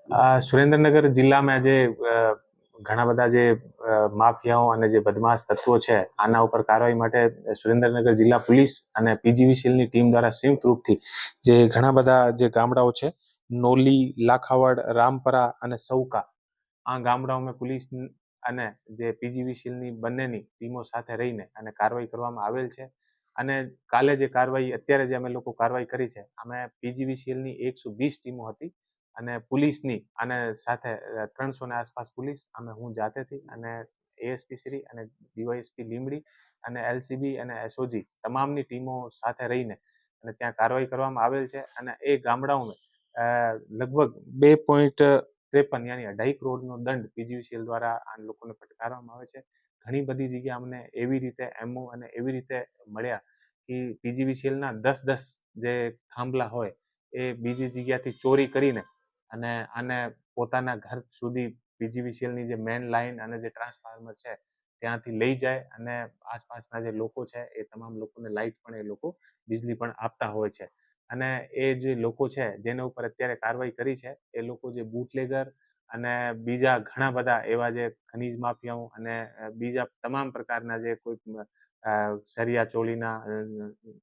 સુરેન્દ્રનગર જિલ્લામાં જે ઘણા બધા જે માફિયાઓ અને જે બદમાશ તત્વો છે આના ઉપર કાર્યવાહી માટે સુરેન્દ્રનગર જિલ્લા પોલીસ અને પીજીવીસીએલની ટીમ દ્વારા સંયુક્ત રૂપથી જે ઘણા બધા જે ગામડાઓ છે નોલી, લાખાવડ, રામપરા અને સૌકા, આ ગામડાઓમાં પોલીસ અને જે પીજીવીસીએલની બંનેની ટીમો સાથે રહીને અને કાર્યવાહી કરવામાં આવેલ છે. અને કાલે જે કાર્યવાહી અત્યારે જે અમે લોકો કાર્યવાહી કરી છે, અમે પીજીવીસીએલની 120 ટીમો હતી અને પોલીસની અને સાથે 300 ની આસપાસ પોલીસ, અમે હું જાતેથી અને એએસપી શ્રી અને ડીવાયએસપી લીંબડી અને એલસીબી અને એસઓજી તમામની ટીમો સાથે રહીને અને ત્યાં કાર્યવાહી કરવામાં આવેલ છે. અને એ ગામડાઓમાં લગભગ 2.53 યાની 2.5 કરોડનો દંડ પીજીવીસીએલ દ્વારા આ લોકોને ફટકારવામાં આવે છે. ઘણી બધી જગ્યા અમને એવી રીતે એમઓ અને એવી રીતે મળ્યા કે પીજીવીસીએલના 10-10 જે થાંભલા હોય એ બીજી જગ્યાથી ચોરી કરીને અને આને પોતાના ઘર સુધી પીજીવીસીએલની જે મેન લાઇન અને જે ટ્રાન્સફાર્મર છે ત્યાંથી લઈ જાય અને આસપાસના જે લોકો છે એ તમામ લોકોને લાઇટ પણ એ લોકો વીજળી પણ આપતા હોય છે. અને એ જે લોકો છે જેના ઉપર અત્યારે કાર્યવાહી કરી છે એ લોકો જે બુટલેગર અને બીજા ઘણા બધા એવા જે ખનીજ માફિયાઓ અને બીજા તમામ પ્રકારના જે કોઈ સરિયા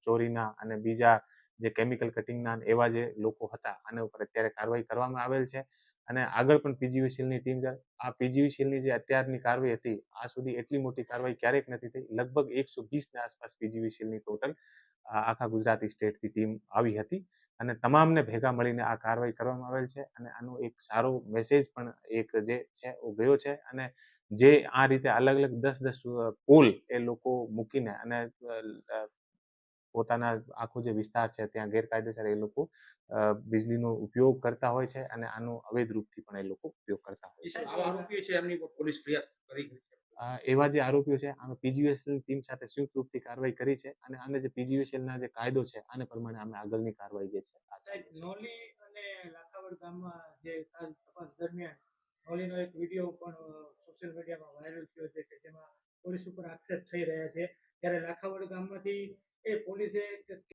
ચોરીના અને બીજા જે કેમિકલ કટિંગના એવા જે લોકો હતા આના ઉપર અત્યારે કાર્યવાહી કરવામાં આવેલ છે. અને આગળ પણ પીજીવીસીએલની ટીમ આ પીજીવીસીએલની જે અત્યારની કાર્યવાહી હતી આ સુધી એટલી મોટી કાર્યવાહી ક્યારેક નથી થઈ. લગભગ 120 ની આસપાસ પીજીવીસીએલની ટોટલ આખા ગુજરાતી સ્ટેટની ટીમ આવી હતી અને તમામને ભેગા મળીને આ કાર્યવાહી કરવામાં આવેલ છે. અને આનો એક સારો મેસેજ પણ એક જે છે ગયો છે. અને જે આ રીતે અલગ અલગ 10-10 પોલ એ લોકો મૂકીને અને પોતાના આખો જે વિસ્તાર છે ત્યાં ગેરકાયદેસર એ લોકો વીજળીનો ઉપયોગ કરતા હોય છે અને આનો અવૈધ રૂપથી પણ એ લોકો ઉપયોગ કરતા હોય છે. આરોપીઓ છે એમની પર પોલીસ ફરિયાદ કરી છે. એવા જે આરોપીઓ છે અમે પીજીવીસીએલ ટીમ સાથે સંયુક્ત રૂપથી કાર્યવાહી કરી છે અને અમે જે પીજીવીસીએલના જે કાયદો છે આને પ્રમાણે અમે આગળની કાર્યવાહી જે છે નોલી અને લાખાવડ ગામમાં જે તપાસ દરમિયાન નોલીનો એક વિડીયો પણ સોશિયલ મીડિયામાં વાયરલ થયો છે કે જેમાં પોલીસ ઉપર આક્ષેપ થઈ રહ્યા છે, ત્યારે લાખાવડ ગામમાંથી એ પોલીસે